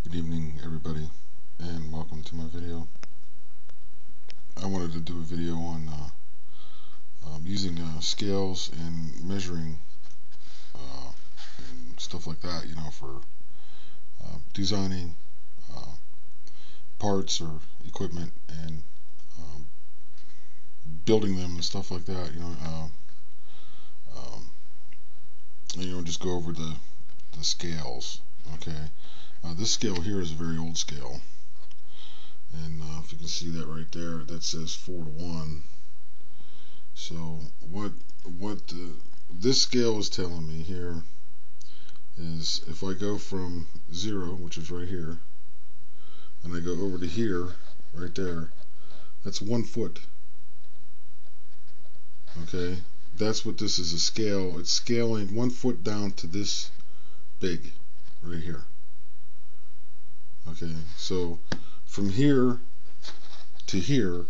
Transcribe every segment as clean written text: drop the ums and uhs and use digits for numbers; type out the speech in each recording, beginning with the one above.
Good evening, everybody, and welcome to my video. I wanted to do a video on using scales and measuring uh, and stuff like that, for designing uh, parts or equipment and um, building them and stuff like that. Um, just go over the scales. Okay, this scale here is a very old scale. And if you can see that right there, that says 4:1. So this scale is telling me here is if I go from 0, which is right here, and I go over to here, right there, that's 1 foot. Okay, that's what this is, a scale. It's scaling 1 foot down to this big, right here. Okay, so from here to here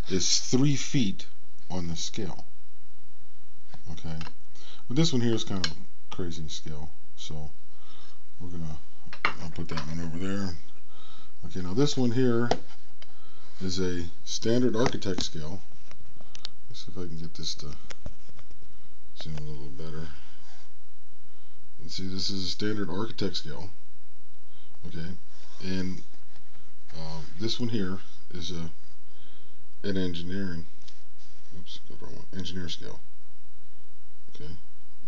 is 3 feet on the scale. Okay, but this one here is kind of a crazy scale, so I'll put that one over there. Okay, now this one here is a standard architect scale. Let's see if I can get this to zoom a little better. And see, this is a standard architect scale. Okay, and this one here is an engineering. Oops, got the wrong one. Engineer scale. Okay,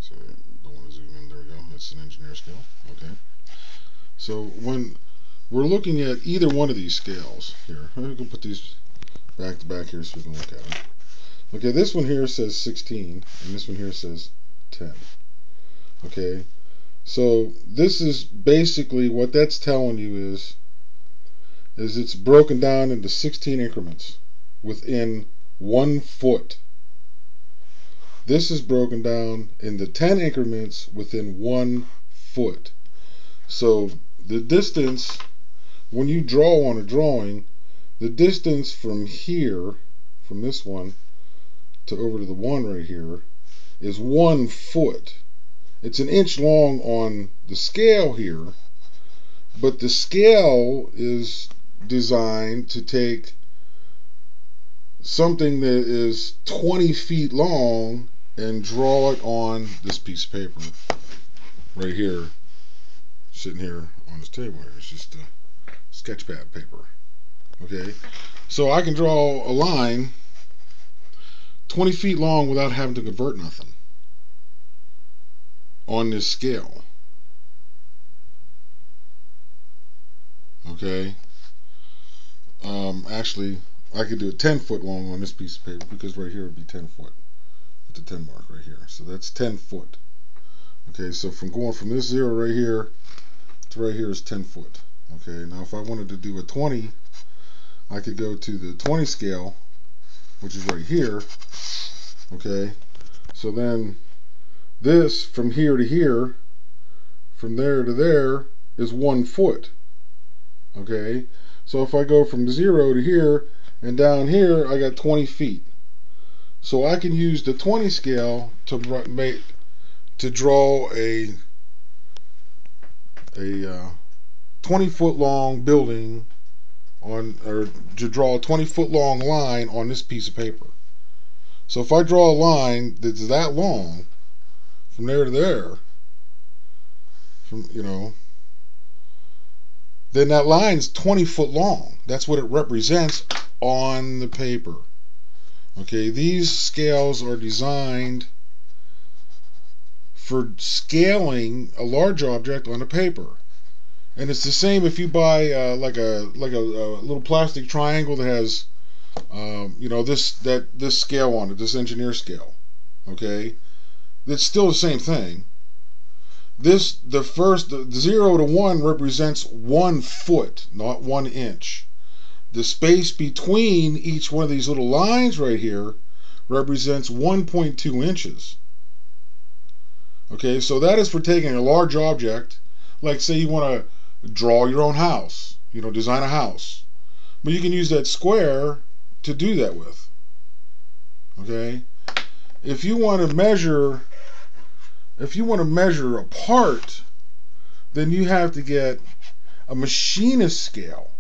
so I don't want to zoom in. There we go. It's an engineer scale. Okay, so when we're looking at either one of these scales here, we can put these back to back here so we can look at them. Okay, this one here says 16, and this one here says 10. Okay, so this is basically what that's telling you is it's broken down into 16 increments within 1 foot. This is broken down into 10 increments within 1 foot. So the distance, when you draw on a drawing, the distance from here, from this one to over to the one right here, is 1 foot. It's an inch long on the scale here, but the scale is designed to take something that is 20 feet long and draw it on this piece of paper right here, sitting here on this table here. It's just a sketch pad paper. Okay, so I can draw a line 20 feet long without having to convert nothing on this scale. Okay, actually I could do it 10 foot long on this piece of paper because right here would be 10 foot with the 10 mark right here. So that's 10 foot. Okay, so from going from this 0 right here to right here is 10 foot. Okay, now if I wanted to do a 20, I could go to the 20 scale, which is right here. Okay, so then this from here to here, from there to there, is 1 foot. Okay, so if I go from 0 to here and down here, I got 20 feet. So I can use the 20 scale to draw a 20 foot long building on, or to draw a 20 foot long line on this piece of paper. So if I draw a line that's that long from there to there, then that line's 20 foot long. That's what it represents on the paper. Okay, these scales are designed for scaling a large object on a paper. And it's the same if you buy like a little plastic triangle that has this scale on it, this engineer scale. Okay, it's still the same thing. The 0 to 1 represents 1 foot, not 1 inch. The space between each one of these little lines right here represents 1.2 inches. Okay, so that is for taking a large object, like say you want to draw your own house, design a house. But you can use that square to do that with. Okay, if you want to measure a part, then you have to get a machinist scale.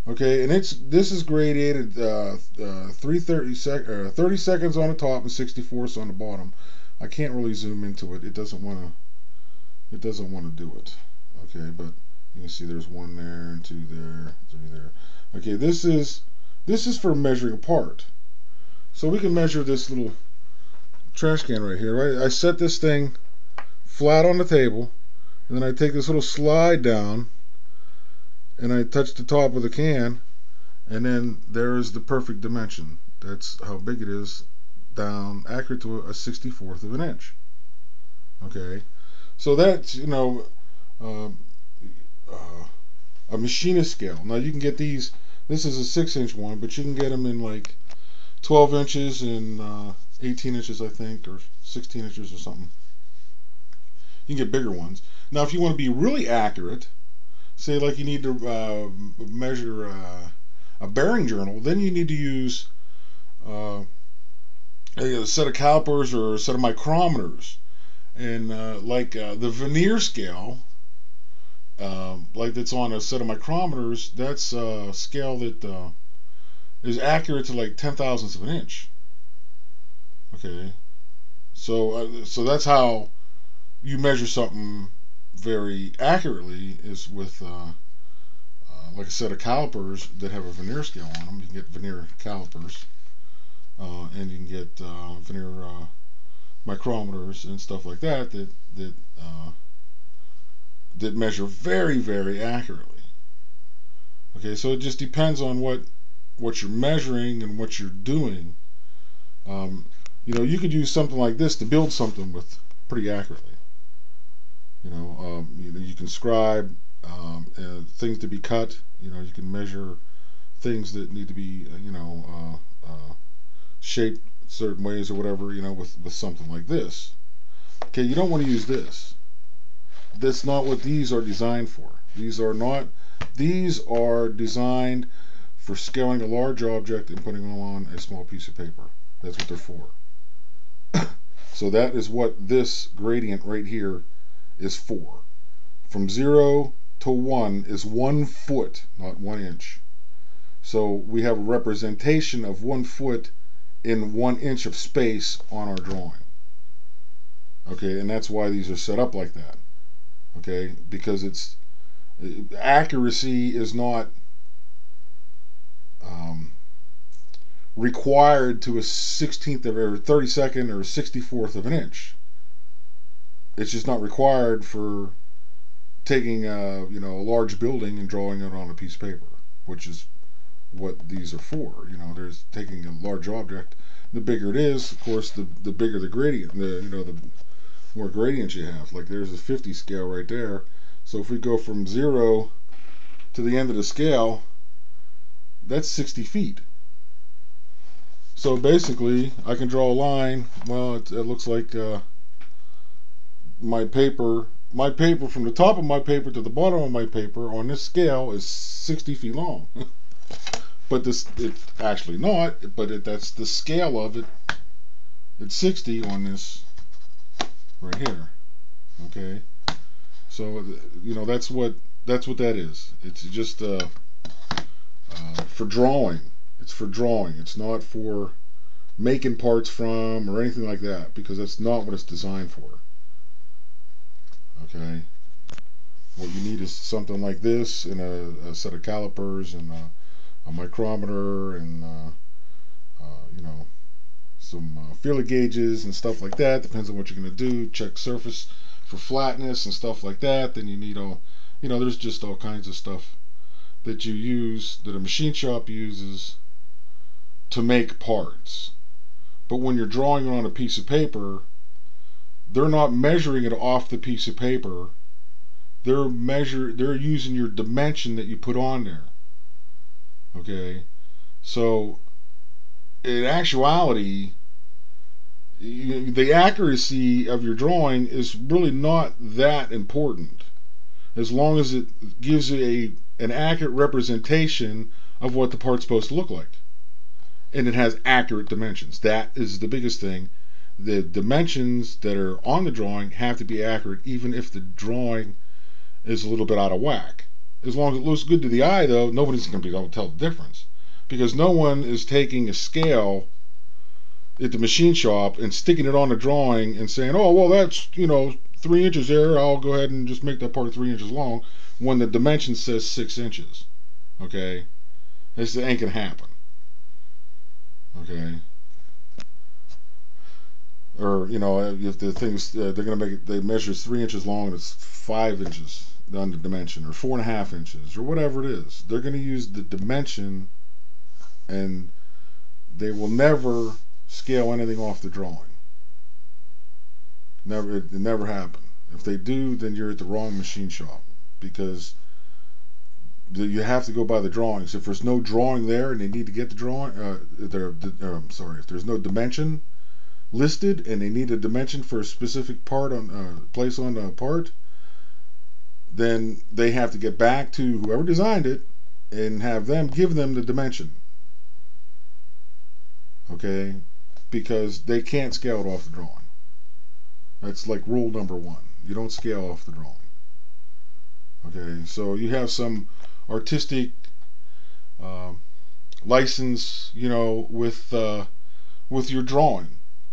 Okay, and this is gradated 30 seconds on the top and 64ths on the bottom. I can't really zoom into it. It doesn't want to. It doesn't want to do it. Okay, but you can see there's 1 there and 2 there, 3 there. Okay, this is for measuring a part. So we can measure this little trash can right here. Right, I set this thing flat on the table, and then I take this little slide down, and I touch the top of the can, and then there is the perfect dimension. That's how big it is, down accurate to a 64th of an inch. Okay, so that's uh, a machinist scale. Now you can get these. This is a 6-inch one, but you can get them in like 12 inches and 18 inches, I think, or 16 inches or something. You can get bigger ones. Now, if you want to be really accurate, say like you need to measure a bearing journal, then you need to use a set of calipers or a set of micrometers. And the vernier scale, like that's on a set of micrometers, that's a scale that is accurate to like 10,000ths of an inch. Okay, so that's how you measure something very accurately, is with like a set of calipers that have a vernier scale on them. You can get vernier calipers, and you can get vernier micrometers and stuff like that that measure very, very accurately. Okay, so it just depends on what you're measuring and what you're doing. You could use something like this to build something with pretty accurately. You can scribe things to be cut. You can measure things that need to be, shaped certain ways or whatever. With something like this. Okay, you don't want to use this. That's not what these are designed for. These are designed for scaling a large object and putting them on a small piece of paper. That's what they're for. So that is what this gradient right here is for. From 0 to 1 is 1 foot, not 1 inch. So we have a representation of 1 foot in 1 inch of space on our drawing. Okay, and that's why these are set up like that. Okay, because accuracy is not required to a 16th of or 32nd or 64th of an inch. It's just not required for taking a large building and drawing it on a piece of paper, which is what these are for. There's taking a large object. The bigger it is, of course, the bigger the gradient. The more gradients you have. Like there's a 50 scale right there. So if we go from 0 to the end of the scale, that's 60 feet. So basically, I can draw a line. Well, it looks like my paper from the top of my paper to the bottom of my paper on this scale is 60 feet long. But it's actually not. But that's the scale of it. It's 60 on this right here. Okay. So that's what that is. It's just for drawing. It's for drawing. It's not for making parts from or anything like that, because that's not what it's designed for. Okay. What you need is something like this, and a set of calipers, and a micrometer, and some feeler gauges and stuff like that. Depends on what you're going to do. Check surface for flatness and stuff like that. Then you need there's just all kinds of stuff that you use, that a machine shop uses to make parts. But when you're drawing it on a piece of paper, they're not measuring it off the piece of paper. They're using your dimension that you put on there. Okay, so in actuality, the accuracy of your drawing is really not that important, as long as it gives you an accurate representation of what the part's supposed to look like, and it has accurate dimensions. That is the biggest thing. The dimensions that are on the drawing have to be accurate, even if the drawing is a little bit out of whack. As long as it looks good to the eye, though, nobody's going to be able to tell the difference, because no one is taking a scale at the machine shop and sticking it on the drawing and saying, oh, well, that's, 3 inches there, I'll go ahead and just make that part 3 inches long, when the dimension says 6 inches. Okay? This ain't going to happen. Okay? Or, if the things, they're going to make it, they measure 3 inches long and it's 5 inches on the dimension, or 4.5 inches, or whatever it is. They're going to use the dimension, and they will never scale anything off the drawing. It never happened. If they do, then you're at the wrong machine shop, because you have to go by the drawings. If there's no drawing there and they need to get the drawing, if there's no dimension listed and they need a dimension for a specific part on place on the part, then they have to get back to whoever designed it and have them give them the dimension. Okay? Because they can't scale it off the drawing. That's like rule number 1. You don't scale off the drawing. Okay? So you have some artistic license, with your drawing.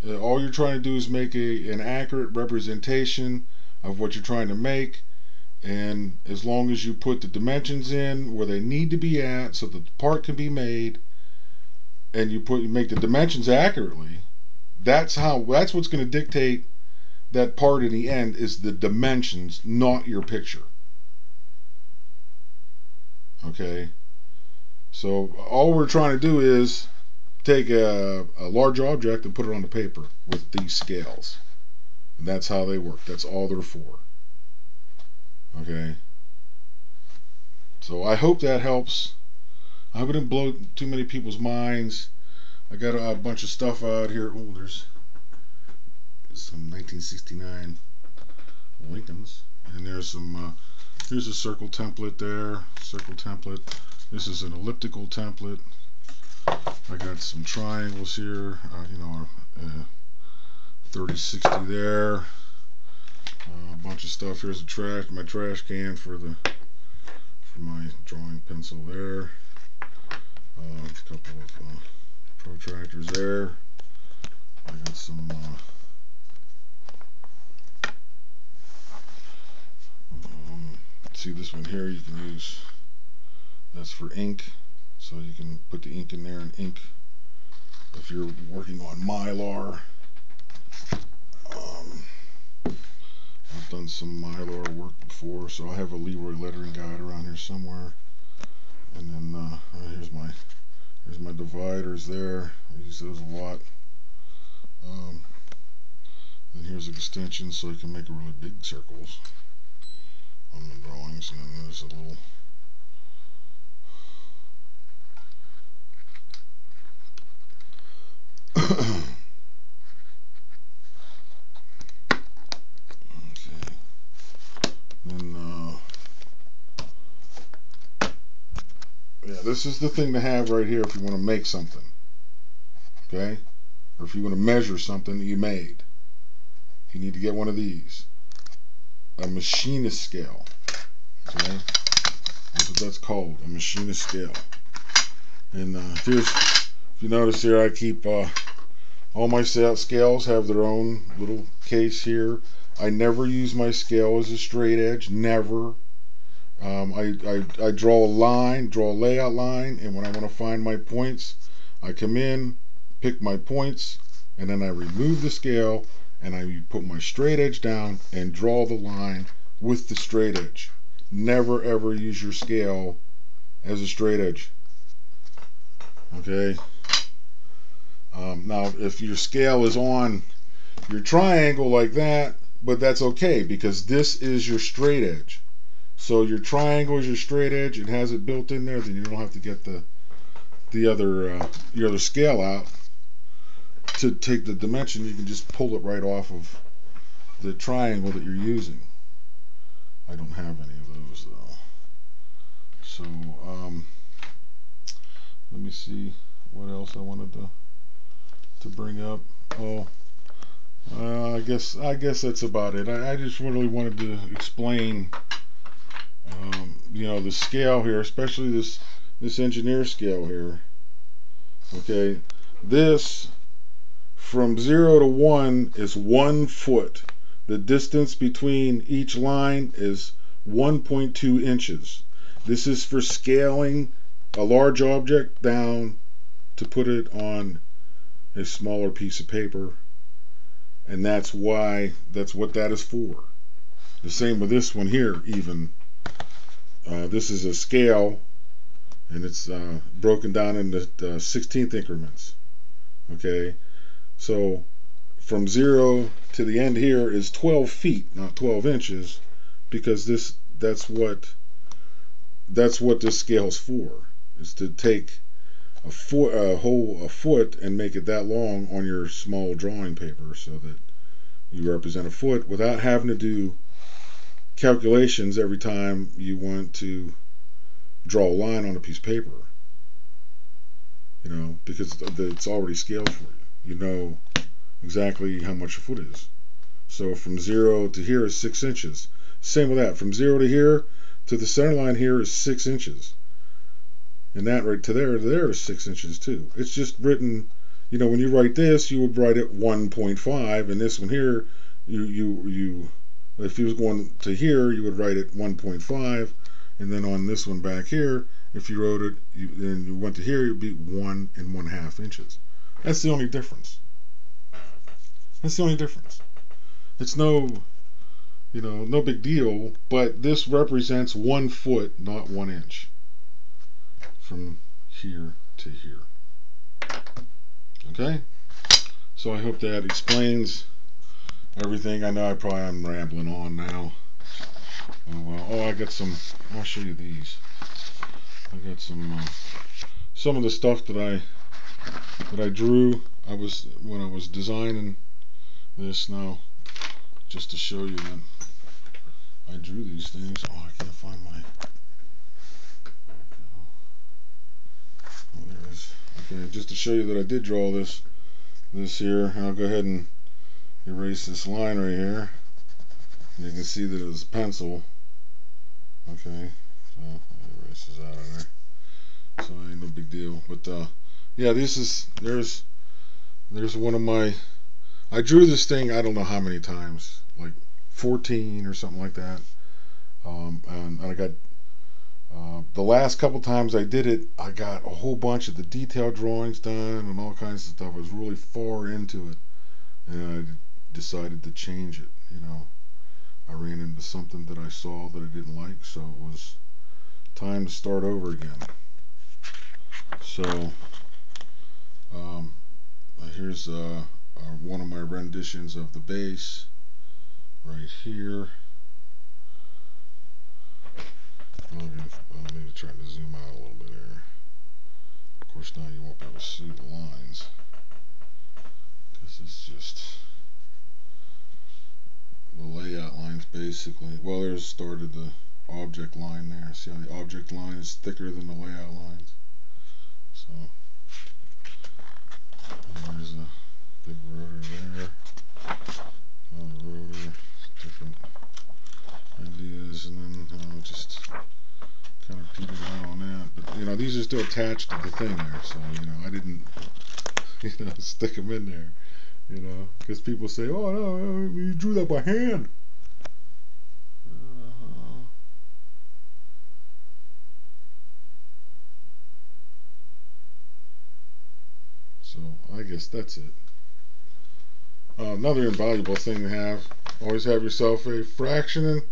All you're trying to do is make an accurate representation of what you're trying to make, and as long as you put the dimensions in where they need to be at so that the part can be made, and you make the dimensions accurately, that's what's going to dictate that part in the end, is the dimensions, not your picture. Okay? So all we're trying to do is take a large object and put it on the paper with these scales. And that's how they work. That's all they're for. Okay? So I hope that helps. I hope it didn't blow too many people's minds. I got a bunch of stuff out here. Oh, there's some 1969 Lincolns. And there's some, here's a circle template there. Circle template. This is an elliptical template. I got some triangles here, 30-60 there. A bunch of stuff. Here's my trash can for my drawing pencil there. A couple of protractors there. I got some see this one here, you can use, that's for ink, so you can put the ink in there and ink if you're working on Mylar. I've done some Mylar work before, so I have a Leroy lettering guide around here somewhere. And then here's my dividers there. I use those a lot. And here's an extension so I can make really big circles on the drawings. And then there's a little okay. Then yeah, this is the thing to have right here if you want to make something. Okay? Or if you want to measure something that you made. You need to get one of these. A machinist scale. Okay? That's what that's called. A machinist scale. And if you notice here, I keep all my scales have their own little case here. I never use my scale as a straight edge. Never. I draw a line, draw a layout line, and when I want to find my points, I come in, pick my points, and then I remove the scale, and I put my straight edge down and draw the line with the straight edge. Never ever use your scale as a straight edge. Okay? Now, if your scale is on your triangle like that, but that's okay, because this is your straight edge. So your triangle is your straight edge. It has it built in there. Then you don't have to get your other scale out to take the dimension. You can just pull it right off of the triangle that you're using. I don't have any of those though. So let me see what else I wanted to bring up. I guess that's about it. I just really wanted to explain You know, the scale here, especially this engineer scale here. Okay, this from 0 to 1 is 1 foot. The distance between each line is 1.2 inches. This is for scaling a large object down to put it on a smaller piece of paper, and that's what that is for. The same with this one here. Even this is a scale, and it's broken down into 16th increments. Okay, so from 0 to the end here is 12 feet, not 12 inches, because that's what this scale's for. Is to take a foot and make it that long on your small drawing paper, so that you represent a foot without having to do calculations every time you want to draw a line on a piece of paper. You know, because it's already scaled for you. You know exactly how much a foot is. So from 0 to here is 6 inches. Same with that. From 0 to here to the center line here is 6 inches. And that right to there is 6 inches too. It's just written, you know, when you write this, you would write it 1.5, and this one here, you if you was going to here, you would write it 1.5, and then on this one back here, if you wrote it, then you went to here, it would be 1 1/2 inches. That's the only difference. That's the only difference. It's no big deal, but this represents 1 foot, not 1 inch. From here to here. Okay? So I hope that explains everything. I know I'm rambling on now. Oh well. Oh, I got some. I'll show you these. I got some of the stuff that I drew. When I was designing this now, just to show you that I drew these things. Oh, I can't find my. Oh, there it is. Okay, just to show you that I did draw this here. I'll go ahead and erase this line right here. And you can see that it was a pencil. Okay, so I'll erase this out of there. So ain't no big deal. But yeah, there's one of my. I drew this thing I don't know how many times, like 14 or something like that. And I got the last couple times I did it, I got a whole bunch of the detailed drawings done and all kinds of stuff. I was really far into it, and I decided to change it. You know, I ran into something that I saw that I didn't like, so it was time to start over again. So here's one of my renditions of the base right here. Let me try to zoom out a little bit here. Of course, now you won't be able to see the lines, because it's just the layout lines basically. Well, there's started the object line there. See how the object line is thicker than the layout lines? So there's a big rotor there. Another rotor, different ideas, and then just kind of peter out on that. But you know, these are still attached to the thing there, so you know, I didn't stick them in there, you know, because people say, oh no, you drew that by hand. So I guess that's it. Another invaluable thing to have: always have yourself a fraction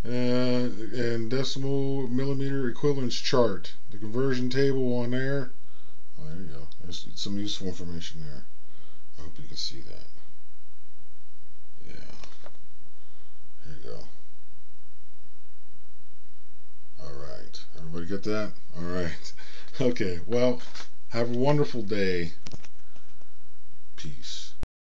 and decimal millimeter equivalence chart. The conversion table on there. Oh, there you go. There's some useful information there. I hope you can see that. Yeah. There you go. Alright. Everybody get that? Alright. Okay. Well, have a wonderful day. Peace.